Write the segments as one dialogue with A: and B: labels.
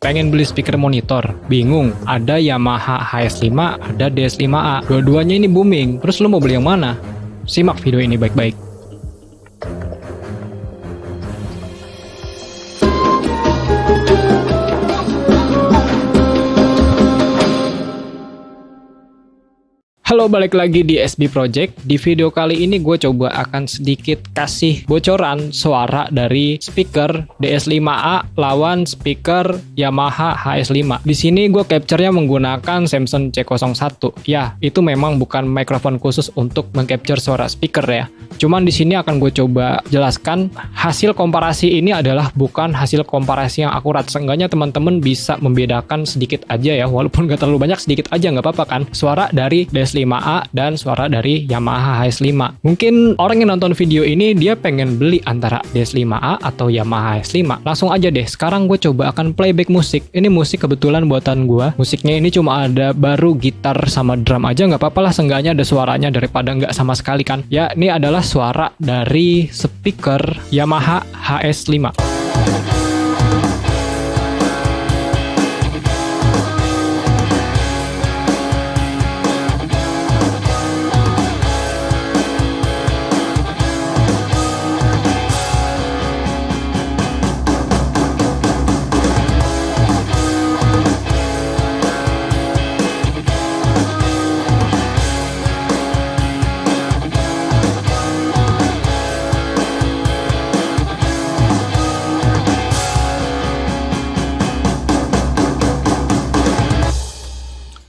A: Pengen beli speaker monitor, bingung, ada Yamaha HS5, ada DS5A. Dua-duanya ini booming, terus lo mau beli yang mana? Simak video ini baik-baik. Halo, balik lagi di SB Project. Di video kali ini gue coba akan sedikit kasih bocoran suara dari speaker DS5A lawan speaker Yamaha HS5. Di sini gue capture-nya menggunakan Samson C01. Ya, itu memang bukan mikrofon khusus untuk mengcapture suara speaker ya. Cuman di sini akan gue coba jelaskan hasil komparasi ini adalah bukan hasil komparasi yang akurat. Seenggaknya teman-teman bisa membedakan sedikit aja ya, walaupun gak terlalu banyak, sedikit aja nggak apa-apa kan. Suara dari DS5A dan suara dari Yamaha HS5. Mungkin orang yang nonton video ini dia pengen beli antara DS5A atau Yamaha HS5. Langsung aja deh, sekarang gue coba akan playback musik. Ini musik kebetulan buatan gue. Musiknya ini cuma ada baru gitar sama drum aja, nggak apa-apa lah, seenggaknya ada suaranya daripada nggak sama sekali kan. Ya, ini adalah suara dari speaker Yamaha HS5.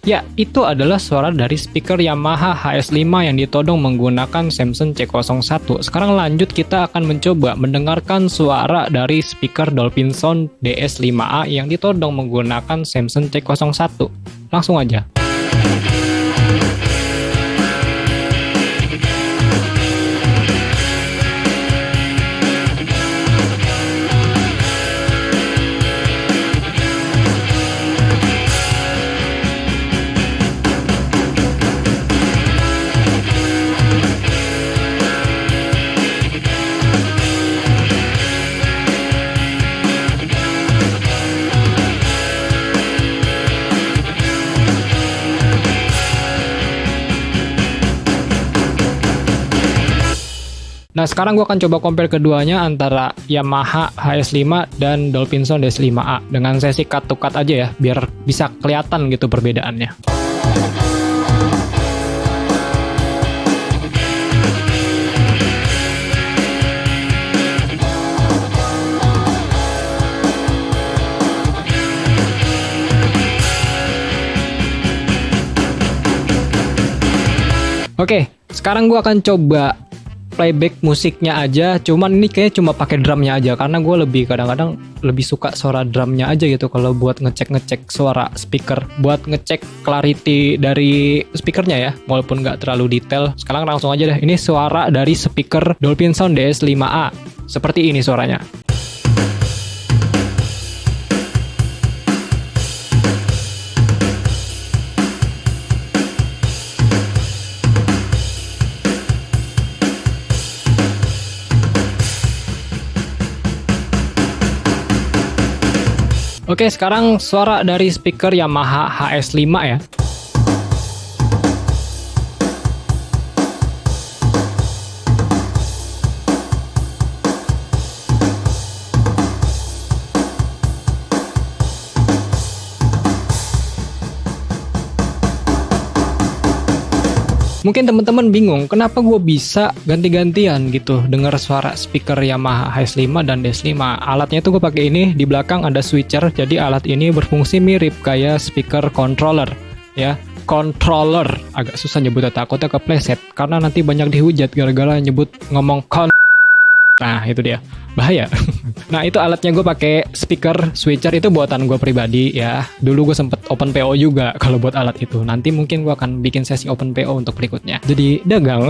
A: Ya, itu adalah suara dari speaker Yamaha HS5 yang ditodong menggunakan Samson C01. Sekarang lanjut, kita akan mencoba mendengarkan suara dari speaker Dolphin Sound DS5A yang ditodong menggunakan Samson C01. Langsung aja. Nah, sekarang gue akan coba compare keduanya antara Yamaha HS5 dan Dolphin Sound DS5A dengan sesi cut to cut aja ya, biar bisa kelihatan gitu perbedaannya. Oke, sekarang gue akan coba playback musiknya aja, cuman ini kayaknya cuma pakai drumnya aja karena gue kadang-kadang lebih suka suara drumnya aja gitu kalau buat ngecek suara speaker, buat ngecek clarity dari speakernya ya, walaupun nggak terlalu detail. Sekarang langsung aja deh, ini suara dari speaker Dolphin Sound DS5A, seperti ini suaranya. Oke, sekarang suara dari speaker Yamaha HS5 ya. Mungkin teman-teman bingung, kenapa gue bisa ganti-gantian gitu dengar suara speaker Yamaha HS5 dan DS5. Alatnya itu gue pakai ini, di belakang ada switcher, jadi alat ini berfungsi mirip kayak speaker controller ya. Controller, agak susah nyebutnya, takutnya kepleset karena nanti banyak dihujat gara-gara nyebut ngomong nah, itu dia, bahaya. Nah, itu alatnya gue pakai speaker switcher, itu buatan gue pribadi ya. Dulu gue sempet open PO juga kalau buat alat itu. Nanti mungkin gue akan bikin sesi open PO untuk berikutnya. Jadi dagang.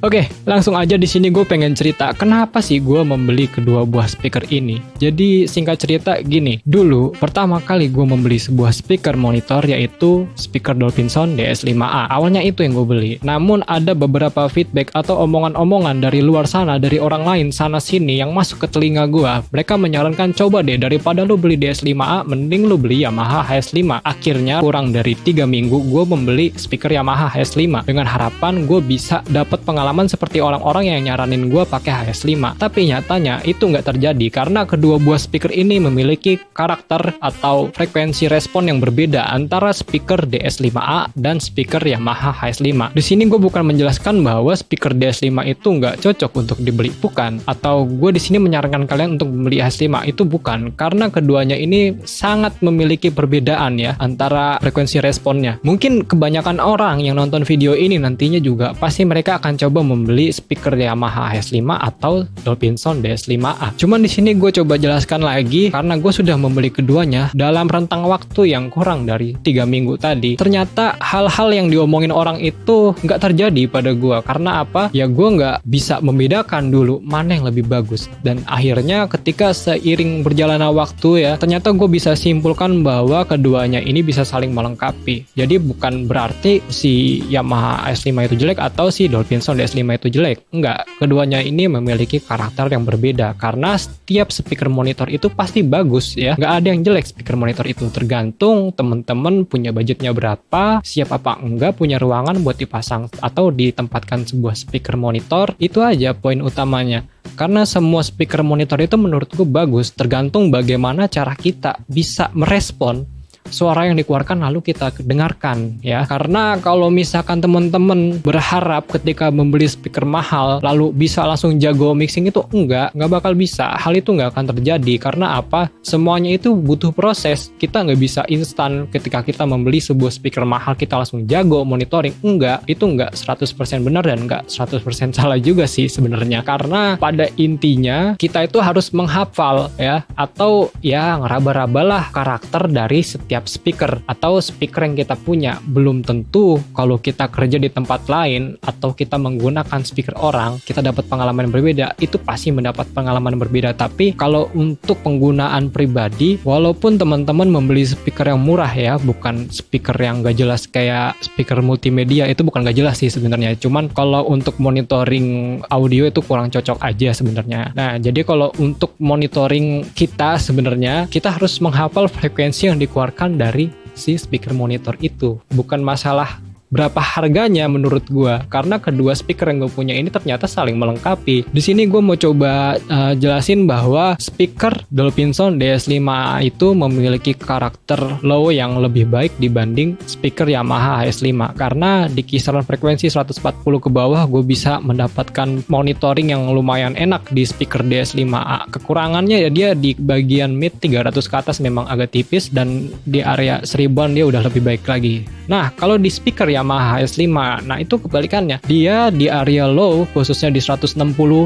A: Oke, langsung aja di sini gue pengen cerita kenapa sih gue membeli kedua buah speaker ini. Jadi singkat cerita gini, dulu pertama kali gue membeli sebuah speaker monitor yaitu speaker Dolphin Sound DS5A. Awalnya itu yang gue beli. Namun ada beberapa feedback atau omongan-omongan dari luar sana, dari orang lain sana sini yang masuk ke telinga gua, mereka menyarankan coba deh daripada lu beli DS5A, mending lu beli Yamaha HS5. Akhirnya kurang dari 3 minggu gue membeli speaker Yamaha HS5 dengan harapan gue bisa dapat pengalaman seperti orang-orang yang nyaranin gue pakai HS5. Tapi nyatanya itu nggak terjadi karena kedua buah speaker ini memiliki karakter atau frekuensi respon yang berbeda antara speaker DS5A dan speaker Yamaha HS5. Di sini gue bukan menjelaskan bahwa speaker DS5 itu nggak cocok untuk dibeli, bukan. Atau gue di sini menyarankan kalian untuk membeli HS5, itu bukan. Karena keduanya ini sangat memiliki perbedaan ya antara frekuensi responnya. Mungkin kebanyakan orang yang nonton video ini nantinya juga pasti mereka akan coba membeli speaker Yamaha HS5 atau Dolphinson DS5A. Cuman di sini gue coba jelaskan lagi karena gue sudah membeli keduanya dalam rentang waktu yang kurang dari 3 minggu tadi. Ternyata hal-hal yang diomongin orang itu nggak terjadi pada gue. Karena apa? Ya gue nggak bisa membedakan dulu mana yang lebih bagus. Dan akhirnya ketika seiring berjalannya waktu ya, ternyata gue bisa simpulkan bahwa keduanya ini bisa saling melengkapi. Jadi bukan berarti si Yamaha S5 itu jelek atau si Dolphinson DS5 itu jelek. Enggak, keduanya ini memiliki karakter yang berbeda karena setiap speaker monitor itu pasti bagus ya. Nggak ada yang jelek speaker monitor itu, tergantung teman-teman punya budgetnya berapa, siap apa enggak punya ruangan buat dipasang atau ditempatkan sebuah speaker monitor. Itu aja poin utamanya. Karena semua speaker monitor itu menurutku bagus, tergantung bagaimana cara kita bisa merespon suara yang dikeluarkan lalu kita dengarkan ya. Karena kalau misalkan teman-teman berharap ketika membeli speaker mahal lalu bisa langsung jago mixing, itu enggak bakal bisa. Hal itu nggak akan terjadi karena apa? Semuanya itu butuh proses. Kita nggak bisa instan ketika kita membeli sebuah speaker mahal kita langsung jago monitoring. Enggak, itu enggak 100% benar dan enggak 100% salah juga sih sebenarnya. Karena pada intinya kita itu harus menghafal ya, atau ya ngeraba-rabalah karakter dari setiap speaker atau speaker yang kita punya. Belum tentu kalau kita kerja di tempat lain atau kita menggunakan speaker orang kita dapat pengalaman yang berbeda. Itu pasti mendapat pengalaman yang berbeda. Tapi kalau untuk penggunaan pribadi, walaupun teman-teman membeli speaker yang murah ya, bukan speaker yang gak jelas kayak speaker multimedia, itu bukan gak jelas sih sebenarnya. Cuman kalau untuk monitoring audio itu kurang cocok aja sebenarnya. Nah, jadi kalau untuk monitoring kita sebenarnya kita harus menghafal frekuensi yang dikeluarkan dari si speaker monitor itu. Bukan masalah berapa harganya menurut gua, karena kedua speaker yang gue punya ini ternyata saling melengkapi. Di sini gue mau coba jelasin bahwa speaker Dolphinson DS5A itu memiliki karakter low yang lebih baik dibanding speaker Yamaha HS5 karena di kisaran frekuensi 140 ke bawah gue bisa mendapatkan monitoring yang lumayan enak di speaker DS5A. Kekurangannya ya dia di bagian mid 300 ke atas memang agak tipis dan di area 1000-an dia udah lebih baik lagi. Nah, kalau di speaker Yamaha HS5, nah itu kebalikannya. Dia di area low, khususnya di 160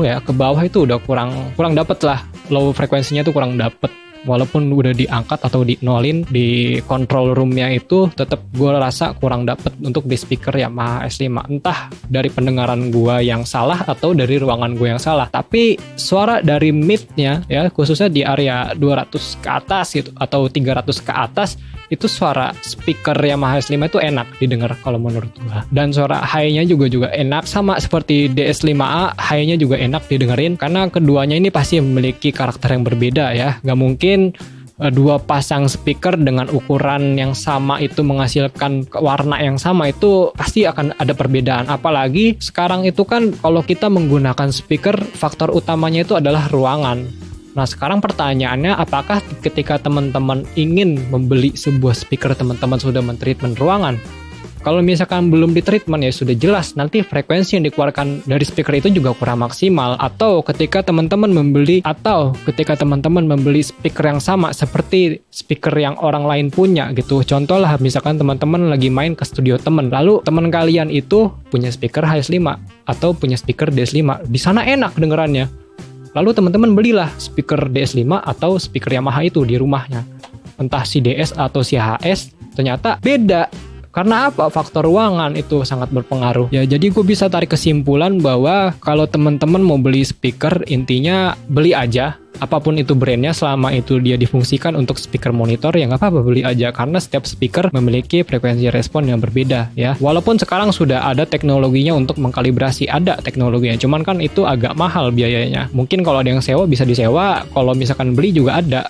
A: ya, ke bawah itu udah kurang dapet lah. Low frekuensinya itu kurang dapet. Walaupun udah diangkat atau di nolin di control roomnya itu, tetap gue rasa kurang dapet untuk di speaker Yamaha S5. Entah dari pendengaran gue yang salah atau dari ruangan gue yang salah. Tapi suara dari mid-nya ya, khususnya di area 200 ke atas gitu atau 300 ke atas, itu suara speaker Yamaha S5 itu enak didengar kalau menurut gua. Dan suara high-nya juga enak, sama seperti DS5A, high-nya juga enak didengerin karena keduanya ini pasti memiliki karakter yang berbeda ya. Gak mungkin dua pasang speaker dengan ukuran yang sama itu menghasilkan warna yang sama, itu pasti akan ada perbedaan. Apalagi sekarang itu kan kalau kita menggunakan speaker, faktor utamanya itu adalah ruangan. Nah, sekarang pertanyaannya, apakah ketika teman-teman ingin membeli sebuah speaker teman-teman sudah men-treatment ruangan? Kalau misalkan belum di-treatment ya sudah jelas nanti frekuensi yang dikeluarkan dari speaker itu juga kurang maksimal. Atau ketika teman-teman membeli speaker yang sama seperti speaker yang orang lain punya gitu. Contoh lah, misalkan teman-teman lagi main ke studio teman, lalu teman kalian itu punya speaker HS5 atau punya speaker DS5. Di sana enak dengerannya. Lalu teman-teman belilah speaker DS5 atau speaker Yamaha itu di rumahnya. Entah si DS atau si HS, ternyata beda. Karena apa? Faktor ruangan itu sangat berpengaruh. Ya, jadi gue bisa tarik kesimpulan bahwa kalau teman-teman mau beli speaker, intinya beli aja. apapun itu brandnya, selama itu dia difungsikan untuk speaker monitor, ya nggak apa-apa, beli aja, karena setiap speaker memiliki frekuensi respon yang berbeda ya. Walaupun sekarang sudah ada teknologinya untuk mengkalibrasi, ada teknologinya, cuman kan itu agak mahal biayanya. Mungkin kalau ada yang sewa bisa disewa, kalau misalkan beli juga ada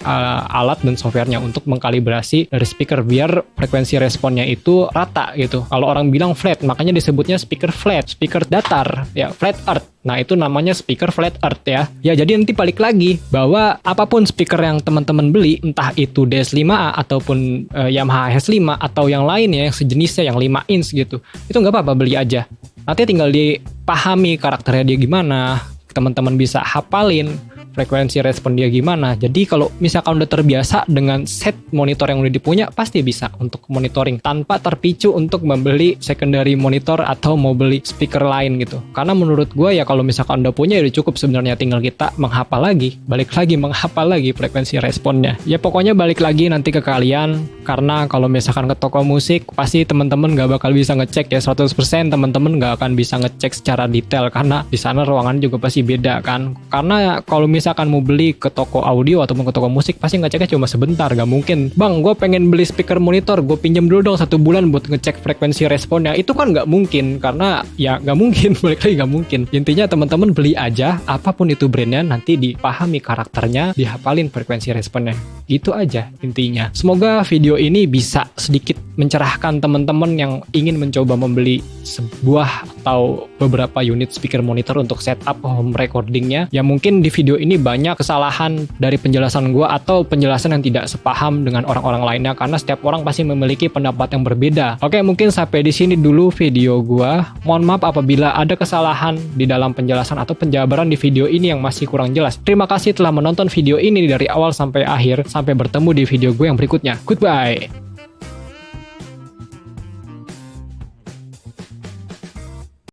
A: alat dan softwarenya untuk mengkalibrasi dari speaker biar frekuensi responnya itu rata gitu. Kalau orang bilang flat, makanya disebutnya speaker flat, speaker datar ya, flat earth. Nah, itu namanya speaker flat earth ya. Ya, jadi nanti balik lagi bahwa apapun speaker yang teman-teman beli, entah itu DS5A ataupun Yamaha HS5 atau yang lainnya yang sejenisnya yang 5 inch gitu, itu nggak apa-apa, beli aja. Nanti tinggal dipahami karakternya dia gimana, teman-teman bisa hafalin frekuensi respon dia gimana. Jadi kalau misalkan udah terbiasa dengan set monitor yang udah dipunya, pasti bisa untuk monitoring tanpa terpicu untuk membeli secondary monitor atau mau beli speaker lain gitu. Karena menurut gue ya kalau misalkan udah punya ya udah cukup sebenarnya, tinggal kita menghafal lagi, menghafal lagi frekuensi responnya. Ya pokoknya balik lagi nanti ke kalian, karena kalau misalkan ke toko musik pasti teman-teman gak bakal bisa ngecek ya 100%, teman-teman gak akan bisa ngecek secara detail karena di sana ruangan juga pasti beda kan. Karena kalau misalkan mau beli ke toko audio ataupun ke toko musik, pasti ngeceknya cuma sebentar, gak mungkin, bang gue pengen beli speaker monitor, gue pinjam dulu dong 1 bulan buat ngecek frekuensi responnya. Itu kan gak mungkin, karena ya gak mungkin, balik lagi gak mungkin. Intinya teman-teman beli aja, apapun itu brandnya, nanti dipahami karakternya, dihafalin frekuensi responnya. Itu aja intinya. Semoga video ini bisa sedikit mencerahkan teman-teman yang ingin mencoba membeli sebuah atau beberapa unit speaker monitor untuk setup home recordingnya. Ya mungkin di video ini banyak kesalahan dari penjelasan gue atau penjelasan yang tidak sepaham dengan orang-orang lainnya, karena setiap orang pasti memiliki pendapat yang berbeda. Oke, mungkin sampai di sini dulu video gue. Mohon maaf apabila ada kesalahan di dalam penjelasan atau penjabaran di video ini yang masih kurang jelas. Terima kasih telah menonton video ini dari awal sampai akhir. Sampai bertemu di video gue yang berikutnya. Goodbye.